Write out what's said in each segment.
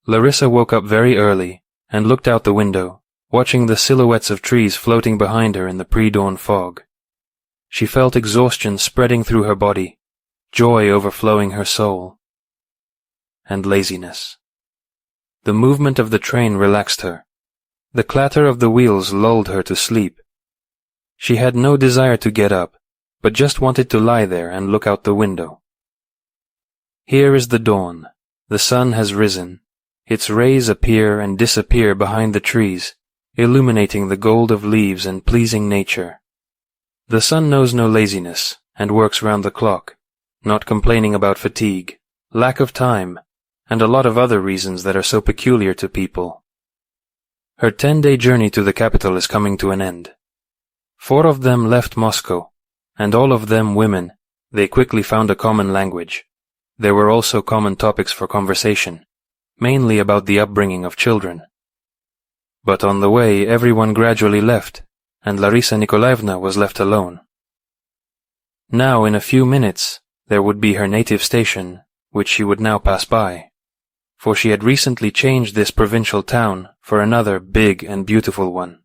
Larissa woke up very early and looked out the window, watching the silhouettes of trees floating behind her in the pre-dawn fog. She felt exhaustion spreading through her body, joy overflowing her soul, and laziness. The movement of the train relaxed her. The clatter of the wheels lulled her to sleep. She had no desire to get up, but just wanted to lie there and look out the window. Here is the dawn. The sun has risen. Its rays appear and disappear behind the trees, illuminating the gold of leaves and pleasing nature. The sun knows no laziness and works round the clock, not complaining about fatigue, lack of time, and a lot of other reasons that are so peculiar to people. Her 10-day journey to the capital is coming to an end. 4 of them left Moscow, and all of them women. They quickly found a common language. There were also common topics for conversation, mainly about the upbringing of children. But on the way, everyone gradually left, and Larissa Nikolaevna was left alone. Now, in a few minutes, there would be her native station, which she would now pass by, for she had recently changed this provincial town for another big and beautiful one.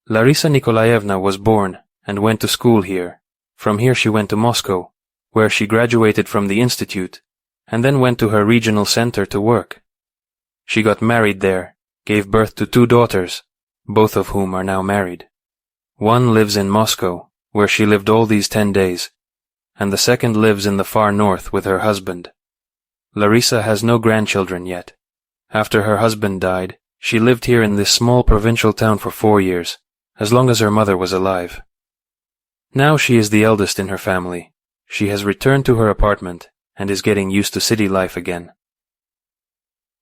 Larissa Nikolaevna was born and went to school here. From here she went to Moscow, where she graduated from the institute, and then went to her regional center to work. She got married there, gave birth to 2 daughters, both of whom are now married. One lives in Moscow, where she lived all these 10 days, and the second lives in the far north with her husband. Larissa has no grandchildren yet. After her husband died, she lived here in this small provincial town for 4 years, as long as her mother was alive. Now she is the eldest in her family. She has returned to her apartment and is getting used to city life again.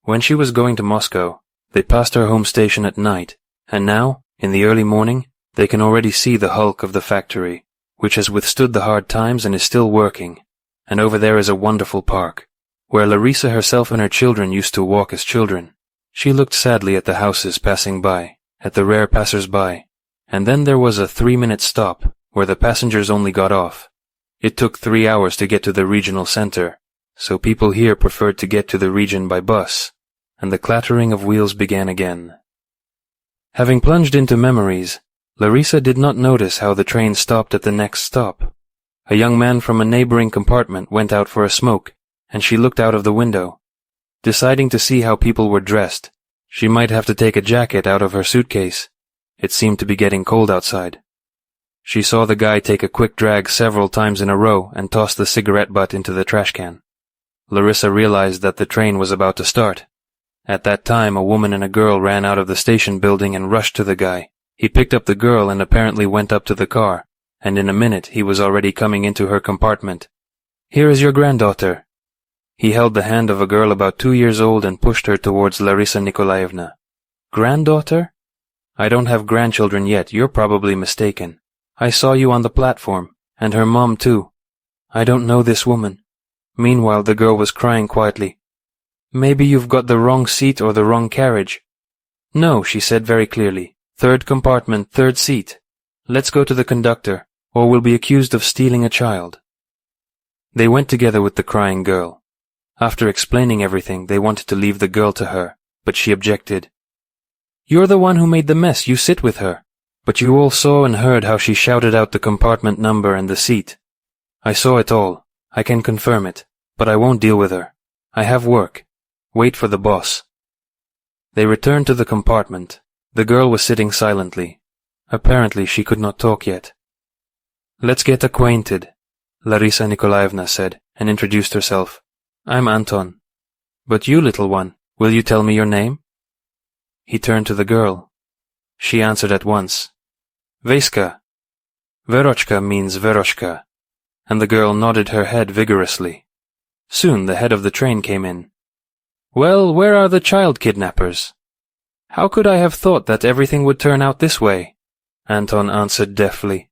When she was going to Moscow, they passed her home station at night, and now, in the early morning, they can already see the hulk of the factory, which has withstood the hard times and is still working, and over there is a wonderful park, where Larissa herself and her children used to walk as children. She looked sadly at the houses passing by, at the rare passers-by, and then there was a 3-minute stop, where the passengers only got off. It took 3 hours to get to the regional center, so people here preferred to get to the region by bus, and the clattering of wheels began again. Having plunged into memories, Larissa did not notice how the train stopped at the next stop. A young man from a neighboring compartment went out for a smoke, and she looked out of the window. Deciding to see how people were dressed, she might have to take a jacket out of her suitcase. It seemed to be getting cold outside. She saw the guy take a quick drag several times in a row and toss the cigarette butt into the trash can. Larissa realized that the train was about to start. At that time, a woman and a girl ran out of the station building and rushed to the guy. He picked up the girl and apparently went up to the car, and in a minute he was already coming into her compartment. "Here is your granddaughter." He held the hand of a girl about 2 years old and pushed her towards Larissa Nikolaevna. "Granddaughter? I don't have grandchildren yet, you're probably mistaken. I saw you on the platform, and her mom too. I don't know this woman." Meanwhile the girl was crying quietly. "Maybe you've got the wrong seat or the wrong carriage." "No," she said very clearly. "Third compartment, 3rd seat. Let's go to the conductor, or we'll be accused of stealing a child." They went together with the crying girl. After explaining everything, they wanted to leave the girl to her, but she objected. "You're the one who made the mess, you sit with her." "But you all saw and heard how she shouted out the compartment number and the seat." "I saw it all. I can confirm it, but I won't deal with her. I have work. Wait for the boss." They returned to the compartment. The girl was sitting silently. Apparently she could not talk yet. "Let's get acquainted," Larissa Nikolaevna said, and introduced herself. "I'm Anton. But you, little one, will you tell me your name?" He turned to the girl. She answered at once. "Veska." Verochka means Veroshka, and the girl nodded her head vigorously. Soon the head of the train came in. "Well, where are the child kidnappers?" "How could I have thought that everything would turn out this way?" Anton answered deftly.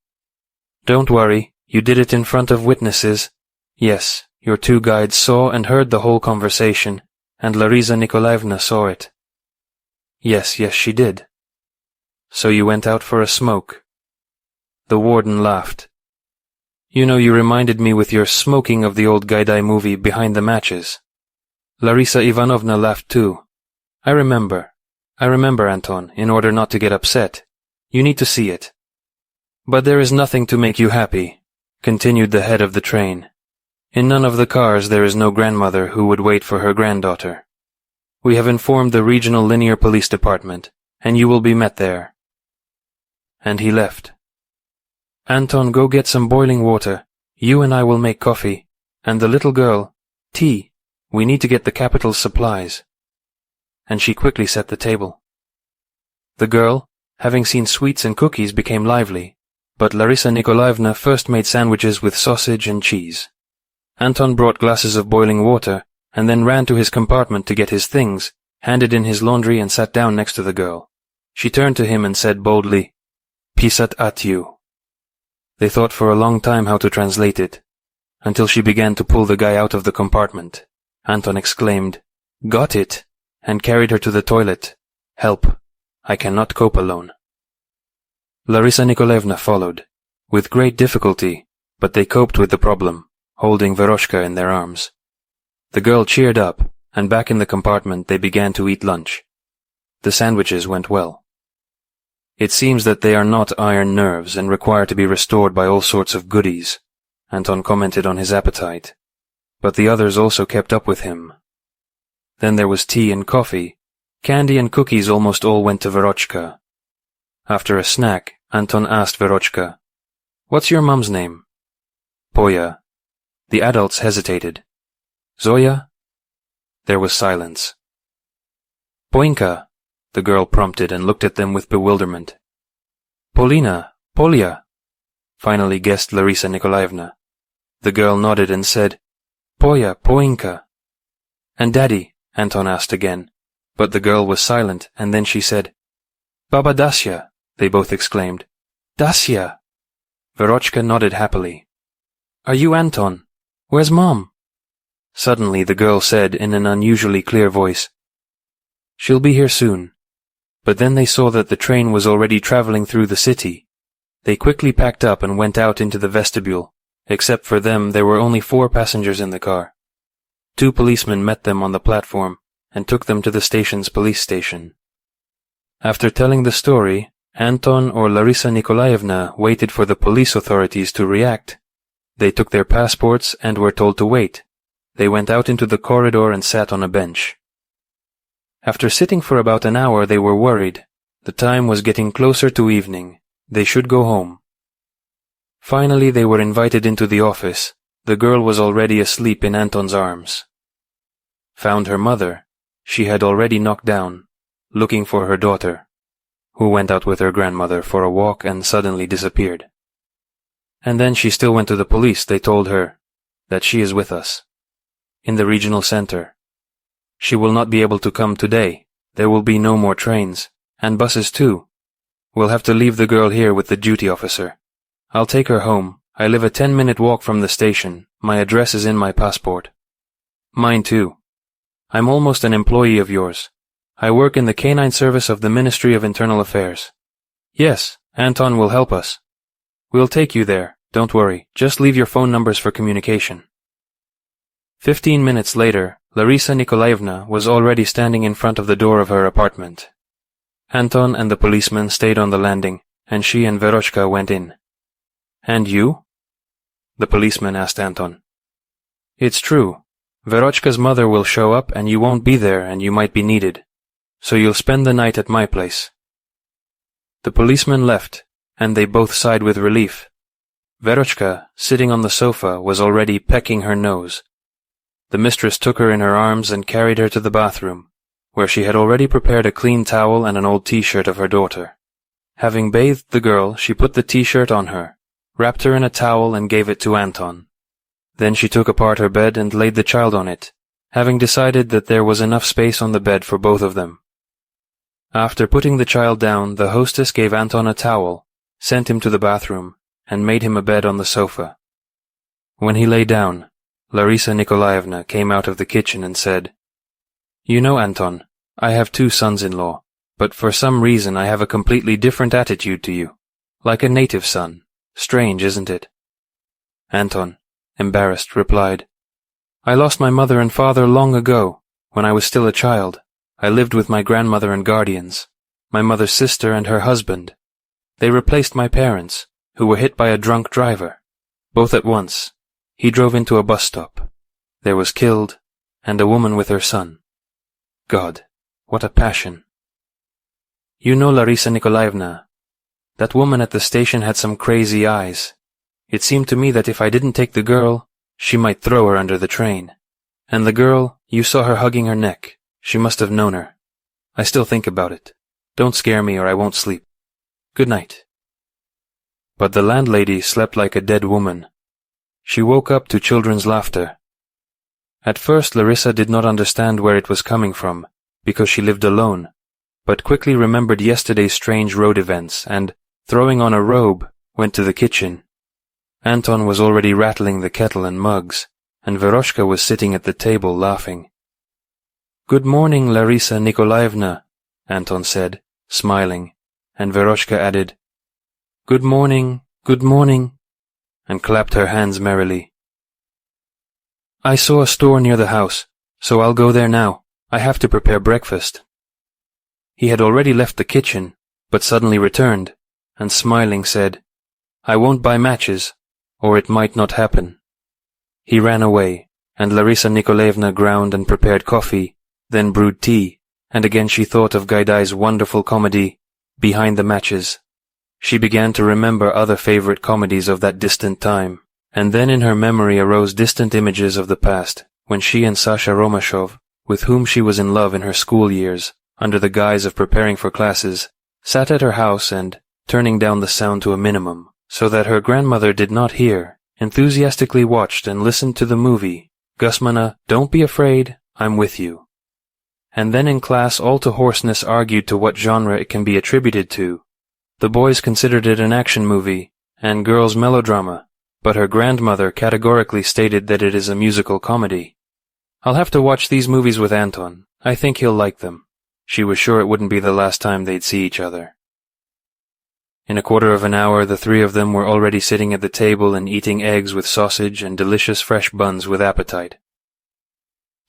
"Don't worry, you did it in front of witnesses. Yes, your 2 guides saw and heard the whole conversation, and Larissa Nikolaevna saw it." Yes, she did." "So you went out for a smoke?" The warden laughed. "You know, you reminded me with your smoking of the old Gaidai movie Behind the Matches." Larissa Ivanovna laughed too, I remember, Anton, in order not to get upset. You need to see it. But there is nothing to make you happy, continued the head of the train. In none of the cars there is no grandmother who would wait for her granddaughter. We have informed the regional linear police department, and you will be met there. And he left. Anton, go get some boiling water. You and I will make coffee. And the little girl, tea. We need to get the capital's supplies. And she quickly set the table. The girl, having seen sweets and cookies, became lively, but Larissa Nikolaevna first made sandwiches with sausage and cheese. Anton brought glasses of boiling water, and then ran to his compartment to get his things, handed in his laundry and sat down next to the girl. She turned to him and said boldly, "Pisat at you." They thought for a long time how to translate it, until she began to pull the guy out of the compartment. Anton exclaimed, "Got it!" and carried her to the toilet. "Help! I cannot cope alone." Larissa Nikolaevna followed, with great difficulty, but they coped with the problem, holding Veroshka in their arms. The girl cheered up, and back in the compartment they began to eat lunch. The sandwiches went well. It seems that they are not iron nerves and require to be restored by all sorts of goodies, Anton commented on his appetite. But the others also kept up with him. Then there was tea and coffee. Candy and cookies almost all went to Verochka. After a snack, Anton asked Verochka, "What's your mum's name?" "Poya." The adults hesitated. "Zoya?" There was silence. "Poinka," the girl prompted and looked at them with bewilderment. "Polina, Polya," finally guessed Larissa Nikolaevna. The girl nodded and said, "Poya, Poinka." "And Daddy?" Anton asked again, but the girl was silent, and then she said, "Baba Dasya," they both exclaimed. "Dasya!" Verochka nodded happily. "Are you Anton? Where's Mom?" Suddenly the girl said in an unusually clear voice, "She'll be here soon." But then they saw that the train was already traveling through the city. They quickly packed up and went out into the vestibule. Except for them, there were only 4 passengers in the car. 2 policemen met them on the platform and took them to the station's police station. After telling the story, Anton or Larissa Nikolaevna waited for the police authorities to react. They took their passports and were told to wait. They went out into the corridor and sat on a bench. After sitting for about an hour, they were worried. The time was getting closer to evening. They should go home. Finally, they were invited into the office. The girl was already asleep in Anton's arms. Found her mother. She had already knocked down, looking for her daughter, who went out with her grandmother for a walk and suddenly disappeared. And then she still went to the police. They told her that she is with us, in the regional center. She will not be able to come today. There will be no more trains, and buses too. We'll have to leave the girl here with the duty officer. I'll take her home. I live a 10-minute walk from the station. My address is in my passport. Mine too. I'm almost an employee of yours. I work in the canine service of the Ministry of Internal Affairs. Yes, Anton will help us. We'll take you there. Don't worry. Just leave your phone numbers for communication. 15 minutes later, Larissa Nikolaevna was already standing in front of the door of her apartment. Anton and the policeman stayed on the landing, and she and Verochka went in. "And you?" the policeman asked Anton. "It's true. Verochka's mother will show up and you won't be there and you might be needed. So you'll spend the night at my place." The policeman left, and they both sighed with relief. Verochka, sitting on the sofa, was already pecking her nose. The mistress took her in her arms and carried her to the bathroom, where she had already prepared a clean towel and an old t-shirt of her daughter. Having bathed the girl, she put the t-shirt on her, wrapped her in a towel and gave it to Anton. Then she took apart her bed and laid the child on it, having decided that there was enough space on the bed for both of them. After putting the child down, the hostess gave Anton a towel, sent him to the bathroom, and made him a bed on the sofa. When he lay down, Larissa Nikolaevna came out of the kitchen and said, "You know, Anton, I have 2 sons-in-law, but for some reason I have a completely different attitude to you, like a native son. Strange, isn't it?" Anton, embarrassed, replied, "I lost my mother and father long ago, when I was still a child. I lived with my grandmother and guardians, my mother's sister and her husband. They replaced my parents, who were hit by a drunk driver, both at once. He drove into a bus stop. There was killed, and a woman with her son. God, what a passion. You know Larisa Nikolaevna. That woman at the station had some crazy eyes. It seemed to me that if I didn't take the girl, she might throw her under the train. And the girl, you saw her hugging her neck. She must have known her. I still think about it. Don't scare me or I won't sleep. Good night. But the landlady slept like a dead woman. She woke up to children's laughter. At first Larissa did not understand where it was coming from, because she lived alone, but quickly remembered yesterday's strange road events and, throwing on a robe, went to the kitchen. Anton was already rattling the kettle and mugs, and Veroshka was sitting at the table laughing. Good morning, Larisa Nikolaevna, Anton said, smiling, and Veroshka added, good morning, and clapped her hands merrily. I saw a store near the house, so I'll go there now. I have to prepare breakfast. He had already left the kitchen, but suddenly returned, and smiling said, I won't buy matches, or it might not happen. He ran away, and Larisa Nikolaevna ground and prepared coffee, then brewed tea, and again she thought of Gaidai's wonderful comedy, Behind the Matches. She began to remember other favorite comedies of that distant time, and then in her memory arose distant images of the past, when she and Sasha Romashov, with whom she was in love in her school years, under the guise of preparing for classes, sat at her house and, turning down the sound to a minimum, so that her grandmother did not hear, enthusiastically watched and listened to the movie, Gusmana, Don't Be Afraid, I'm With You. And then in class all to hoarseness argued to what genre it can be attributed to. The boys considered it an action movie, and girls melodrama, but her grandmother categorically stated that it is a musical comedy. I'll have to watch these movies with Anton. I think he'll like them. She was sure it wouldn't be the last time they'd see each other. In a quarter of an hour, the three of them were already sitting at the table and eating eggs with sausage and delicious fresh buns with appetite.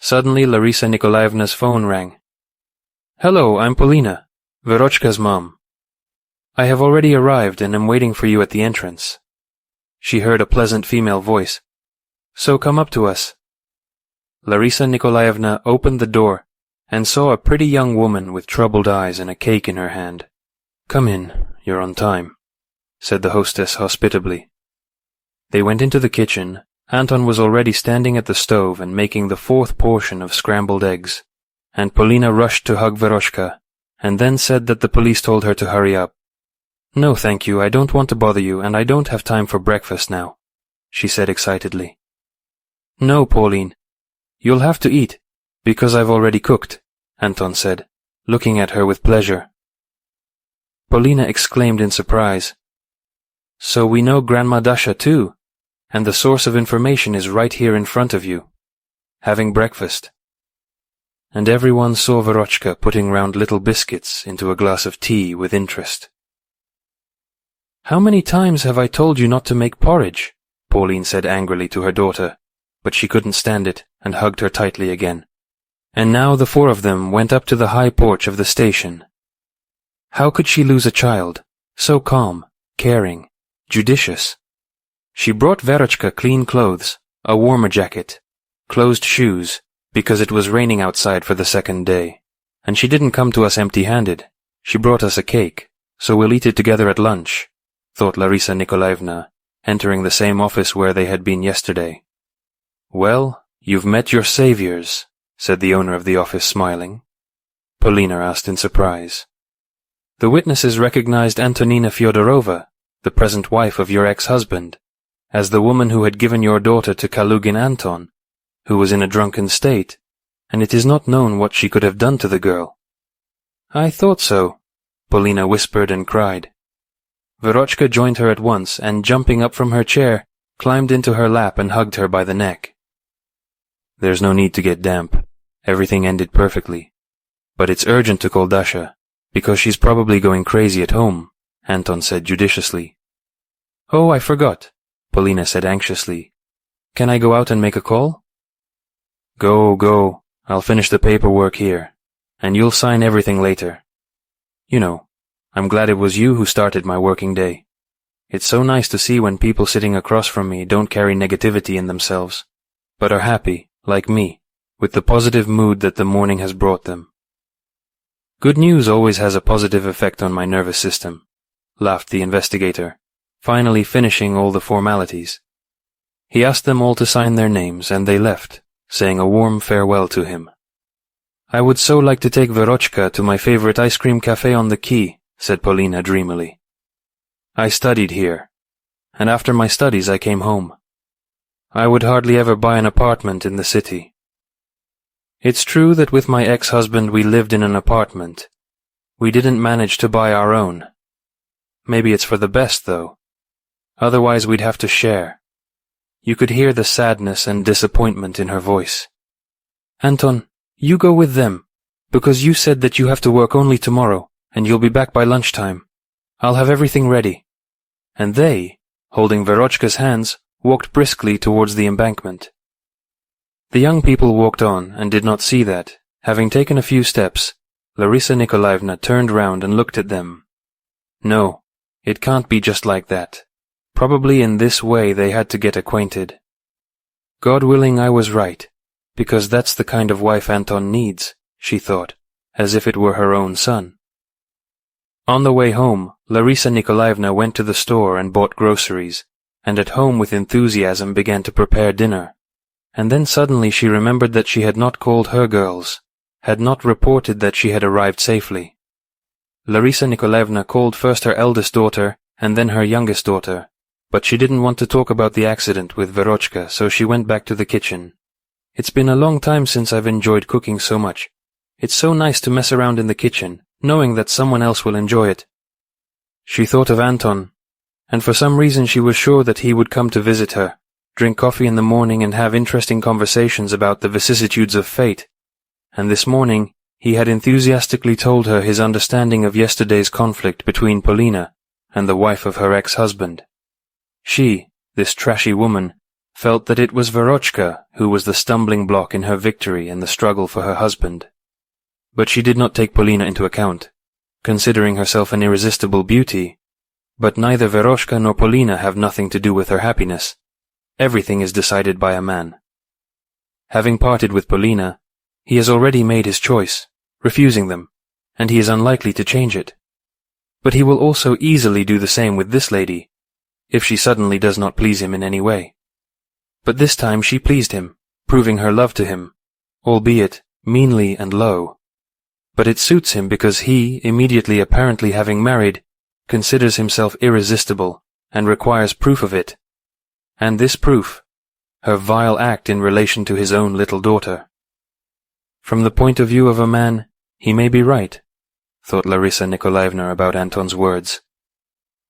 Suddenly, Larisa Nikolaevna's phone rang. Hello, I'm Polina, Verochka's mom. I have already arrived and am waiting for you at the entrance. She heard a pleasant female voice. So come up to us. Larisa Nikolaevna opened the door and saw a pretty young woman with troubled eyes and a cake in her hand. Come in, you're on time, said the hostess hospitably. They went into the kitchen. Anton was already standing at the stove and making the fourth portion of scrambled eggs, and Polina rushed to hug Veroshka, and then said that the police told her to hurry up. No, thank you, I don't want to bother you, and I don't have time for breakfast now, she said excitedly. No, Pauline, you'll have to eat, because I've already cooked, Anton said, looking at her with pleasure. Polina exclaimed in surprise. So we know Grandma Dasha too, and the source of information is right here in front of you, having breakfast. And everyone saw Verochka putting round little biscuits into a glass of tea with interest. How many times have I told you not to make porridge? Pauline said angrily to her daughter, but she couldn't stand it and hugged her tightly again. And now the four of them went up to the high porch of the station. How could she lose a child, so calm, caring, judicious? She brought Verochka clean clothes, a warmer jacket, closed shoes, because it was raining outside for the second day. And she didn't come to us empty-handed. She brought us a cake, so we'll eat it together at lunch, thought Larisa Nikolaevna, entering the same office where they had been yesterday. Well, you've met your saviors, said the owner of the office, smiling. Polina asked in surprise. The witnesses recognized Antonina Fyodorova, the present wife of your ex-husband, as the woman who had given your daughter to Kalugin Anton, who was in a drunken state, and it is not known what she could have done to the girl. I thought so, Polina whispered and cried. Verochka joined her at once, and jumping up from her chair, climbed into her lap and hugged her by the neck. There's no need to get damp. Everything ended perfectly. But it's urgent to call Dasha, because she's probably going crazy at home, Anton said judiciously. Oh, I forgot, Polina said anxiously. Can I go out and make a call? Go. I'll finish the paperwork here. and you'll sign everything later. You know, I'm glad it was you who started my working day. It's so nice to see when people sitting across from me don't carry negativity in themselves, but are happy, like me, with the positive mood that the morning has brought them. Good news always has a positive effect on my nervous system, laughed the investigator, finally finishing all the formalities. He asked them all to sign their names, and they left, saying a warm farewell to him. I would so like to take Verochka to my favorite ice cream cafe on the quay, said Polina dreamily. I studied here, and after my studies I came home. I would hardly ever buy an apartment in the city. It's true that with my ex-husband we lived in an apartment. We didn't manage to buy our own. Maybe it's for the best, though. Otherwise we'd have to share. You could hear the sadness and disappointment in her voice. Anton, you go with them, because you said that you have to work only tomorrow, and you'll be back by lunchtime. I'll have everything ready. And they, holding Verochka's hands, walked briskly towards the embankment. The young people walked on and did not see that, having taken a few steps, Larissa Nikolaevna turned round and looked at them. No, it can't be just like that. Probably in this way they had to get acquainted. God willing I was right, because that's the kind of wife Anton needs, she thought, as if it were her own son. On the way home, Larissa Nikolaevna went to the store and bought groceries, and at home with enthusiasm began to prepare dinner. And then suddenly she remembered that she had not called her girls, had not reported that she had arrived safely. Larissa Nikolaevna called first her eldest daughter and then her youngest daughter, but she didn't want to talk about the accident with Verochka, so she went back to the kitchen. It's been a long time since I've enjoyed cooking so much. It's so nice to mess around in the kitchen, knowing that someone else will enjoy it. She thought of Anton, and for some reason she was sure that he would come to visit her, drink coffee in the morning and have interesting conversations about the vicissitudes of fate. And this morning, he had enthusiastically told her his understanding of yesterday's conflict between Polina and the wife of her ex-husband. She, this trashy woman, felt that it was Verochka who was the stumbling block in her victory in the struggle for her husband. But she did not take Polina into account, considering herself an irresistible beauty. But neither Verochka nor Polina have nothing to do with her happiness. Everything is decided by a man. Having parted with Polina, he has already made his choice, refusing them, and he is unlikely to change it. But he will also easily do the same with this lady, if she suddenly does not please him in any way. But this time she pleased him, proving her love to him, albeit meanly and low. But it suits him because he, immediately apparently having married, considers himself irresistible and requires proof of it. And this proof, her vile act in relation to his own little daughter. From the point of view of a man, he may be right, thought Larissa Nikolaevna about Anton's words.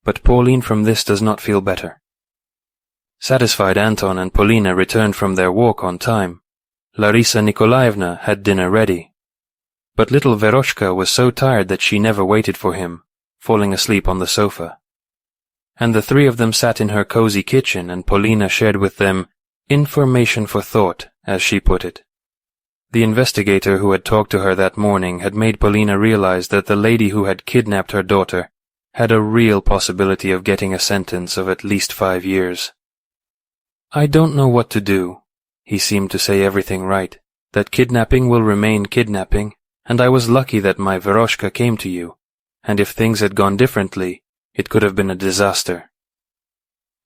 But Pauline from this does not feel better. Satisfied Anton and Polina returned from their walk on time, Larissa Nikolaevna had dinner ready. But little Verochka was so tired that she never waited for him, falling asleep on the sofa. And the three of them sat in her cozy kitchen, and Polina shared with them information for thought, as she put it. The investigator who had talked to her that morning had made Polina realize that the lady who had kidnapped her daughter had a real possibility of getting a sentence of at least 5 years. I don't know what to do. He seemed to say everything right, that kidnapping will remain kidnapping, and I was lucky that my Verochka came to you, and if things had gone differently, it could have been a disaster.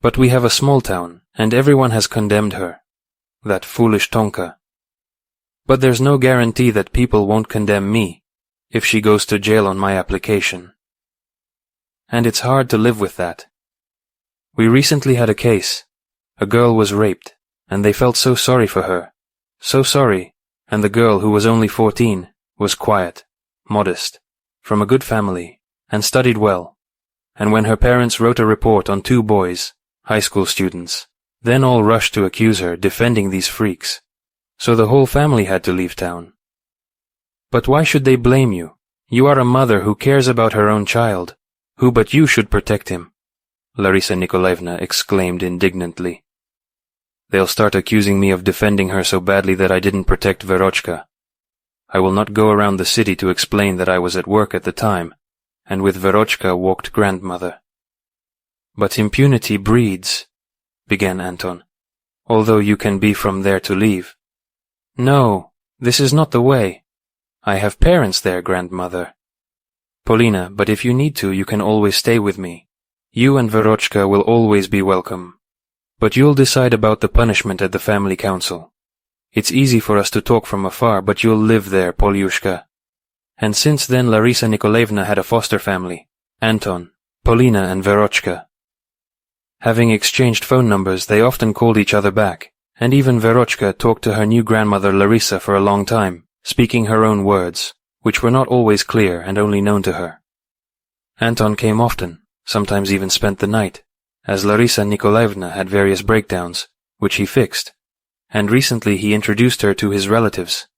But we have a small town, and everyone has condemned her. That foolish Tonka. But there's no guarantee that people won't condemn me, if she goes to jail on my application. And it's hard to live with that. We recently had a case. A girl was raped, and they felt so sorry for her. So sorry, and the girl, who was only 14, was quiet, modest, from a good family, and studied well. And when her parents wrote a report on 2 boys, high school students, then all rushed to accuse her, defending these freaks. So the whole family had to leave town. But why should they blame you? You are a mother who cares about her own child. Who but you should protect him? Larissa Nikolaevna exclaimed indignantly. They'll start accusing me of defending her so badly that I didn't protect Verochka. I will not go around the city to explain that I was at work at the time, and with Verochka walked grandmother. But impunity breeds, began Anton, although you can be from there to leave. No, this is not the way. I have parents there, grandmother. Polina, but if you need to, you can always stay with me. You and Verochka will always be welcome. But you'll decide about the punishment at the family council. It's easy for us to talk from afar, but you'll live there, Polyushka. And since then Larisa Nikolaevna had a foster family, Anton, Polina and Verochka. Having exchanged phone numbers, they often called each other back, and even Verochka talked to her new grandmother Larisa for a long time, speaking her own words, which were not always clear and only known to her. Anton came often, sometimes even spent the night, as Larisa Nikolaevna had various breakdowns, which he fixed, and recently he introduced her to his relatives.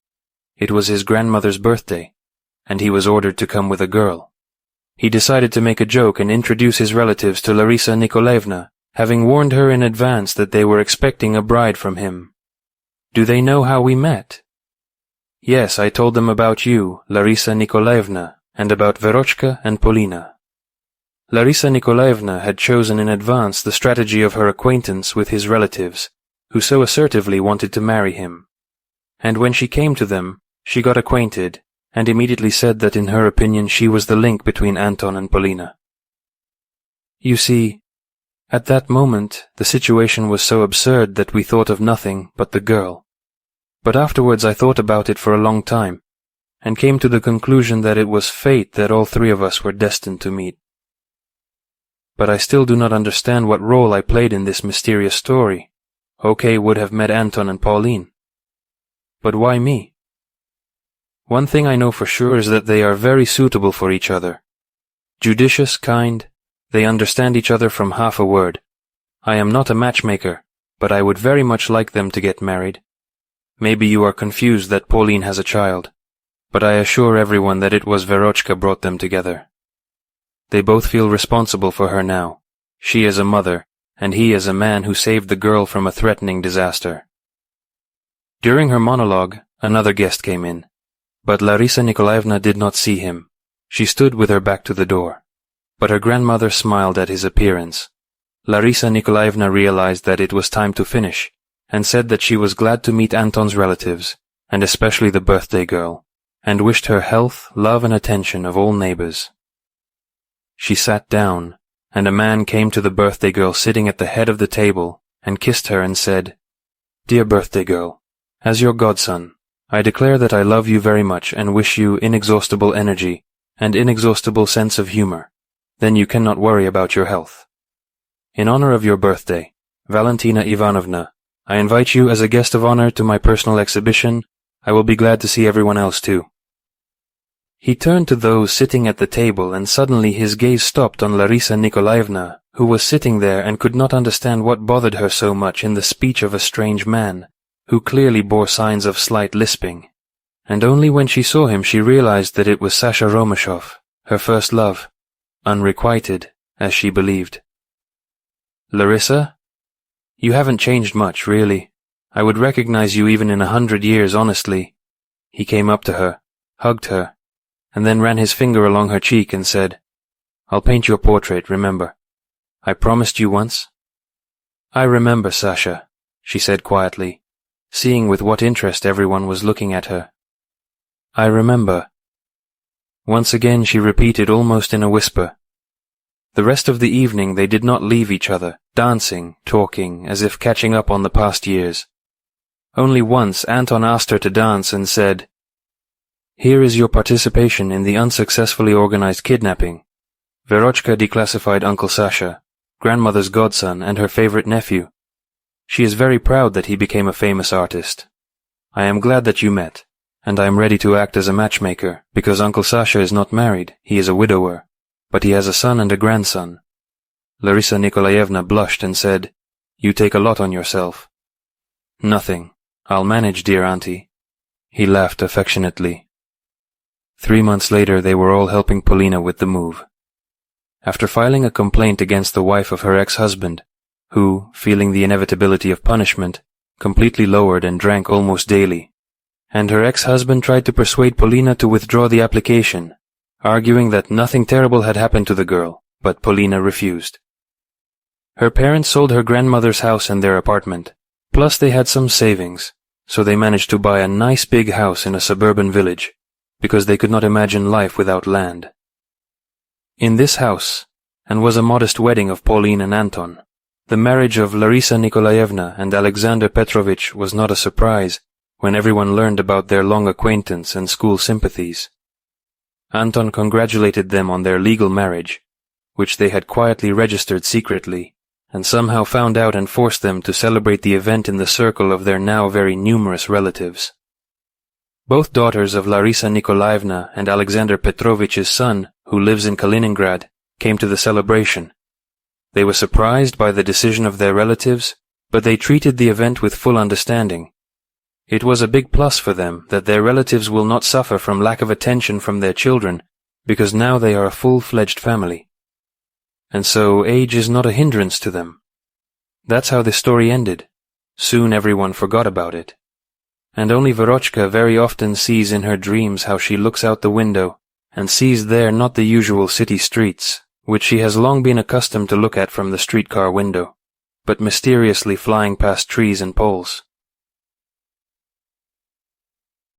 It was his grandmother's birthday, and he was ordered to come with a girl. He decided to make a joke and introduce his relatives to Larisa Nikolaevna, having warned her in advance that they were expecting a bride from him. Do they know how we met? Yes, I told them about you, Larisa Nikolaevna, and about Verochka and Polina. Larisa Nikolaevna had chosen in advance the strategy of her acquaintance with his relatives, who so assertively wanted to marry him. And when she came to them, she got acquainted, and immediately said that in her opinion she was the link between Anton and Polina. You see, at that moment the situation was so absurd that we thought of nothing but the girl. But afterwards I thought about it for a long time, and came to the conclusion that it was fate that all three of us were destined to meet. But I still do not understand what role I played in this mysterious story. OK would have met Anton and Pauline. But why me? One thing I know for sure is that they are very suitable for each other. Judicious, kind, they understand each other from half a word. I am not a matchmaker, but I would very much like them to get married. Maybe you are confused that Pauline has a child, but I assure everyone that it was Verochka brought them together. They both feel responsible for her now. She as a mother, and he as a man who saved the girl from a threatening disaster. During her monologue, another guest came in, but Larisa Nikolaevna did not see him. She stood with her back to the door, but her grandmother smiled at his appearance. Larisa Nikolaevna realized that it was time to finish, and said that she was glad to meet Anton's relatives, and especially the birthday girl, and wished her health, love and attention of all neighbors. She sat down, and a man came to the birthday girl sitting at the head of the table, and kissed her and said, Dear birthday girl, as your godson, I declare that I love you very much and wish you inexhaustible energy and inexhaustible sense of humor. Then you cannot worry about your health. In honor of your birthday, Valentina Ivanovna, I invite you as a guest of honor to my personal exhibition. I will be glad to see everyone else too. He turned to those sitting at the table, and suddenly his gaze stopped on Larisa Nikolaevna, who was sitting there and could not understand what bothered her so much in the speech of a strange man, who clearly bore signs of slight lisping. And only when she saw him she realized that it was Sasha Romashov, her first love, unrequited, as she believed. Larissa? You haven't changed much, really. I would recognize you even in 100 years, honestly. He came up to her, hugged her, and then ran his finger along her cheek and said, I'll paint your portrait, remember. I promised you once. I remember, Sasha, she said quietly, seeing with what interest everyone was looking at her. I remember. Once again she repeated almost in a whisper. The rest of the evening they did not leave each other, dancing, talking, as if catching up on the past years. Only once Anton asked her to dance and said, Here is your participation in the unsuccessfully organized kidnapping. Verochka declassified Uncle Sasha, grandmother's godson and her favorite nephew. She is very proud that he became a famous artist. I am glad that you met, and I am ready to act as a matchmaker, because Uncle Sasha is not married, he is a widower, but he has a son and a grandson. Larisa Nikolaevna blushed and said, You take a lot on yourself. Nothing. I'll manage, dear auntie. He laughed affectionately. 3 months later they were all helping Polina with the move. After filing a complaint against the wife of her ex-husband, who, feeling the inevitability of punishment, completely lowered and drank almost daily, and her ex-husband tried to persuade Polina to withdraw the application, arguing that nothing terrible had happened to the girl, but Polina refused. Her parents sold her grandmother's house and their apartment, plus they had some savings, so they managed to buy a nice big house in a suburban village, because they could not imagine life without land. In this house, and was a modest wedding of Pauline and Anton, the marriage of Larisa Nikolaevna and Alexander Petrovich was not a surprise when everyone learned about their long acquaintance and school sympathies. Anton congratulated them on their legal marriage, which they had quietly registered secretly, and somehow found out and forced them to celebrate the event in the circle of their now very numerous relatives. Both daughters of Larisa Nikolaevna and Alexander Petrovich's son, who lives in Kaliningrad, came to the celebration. They were surprised by the decision of their relatives, but they treated the event with full understanding. It was a big plus for them that their relatives will not suffer from lack of attention from their children, because now they are a full-fledged family. And so age is not a hindrance to them. That's how the story ended. Soon everyone forgot about it. And only Verochka very often sees in her dreams how she looks out the window and sees there not the usual city streets, which she has long been accustomed to look at from the streetcar window, but mysteriously flying past trees and poles.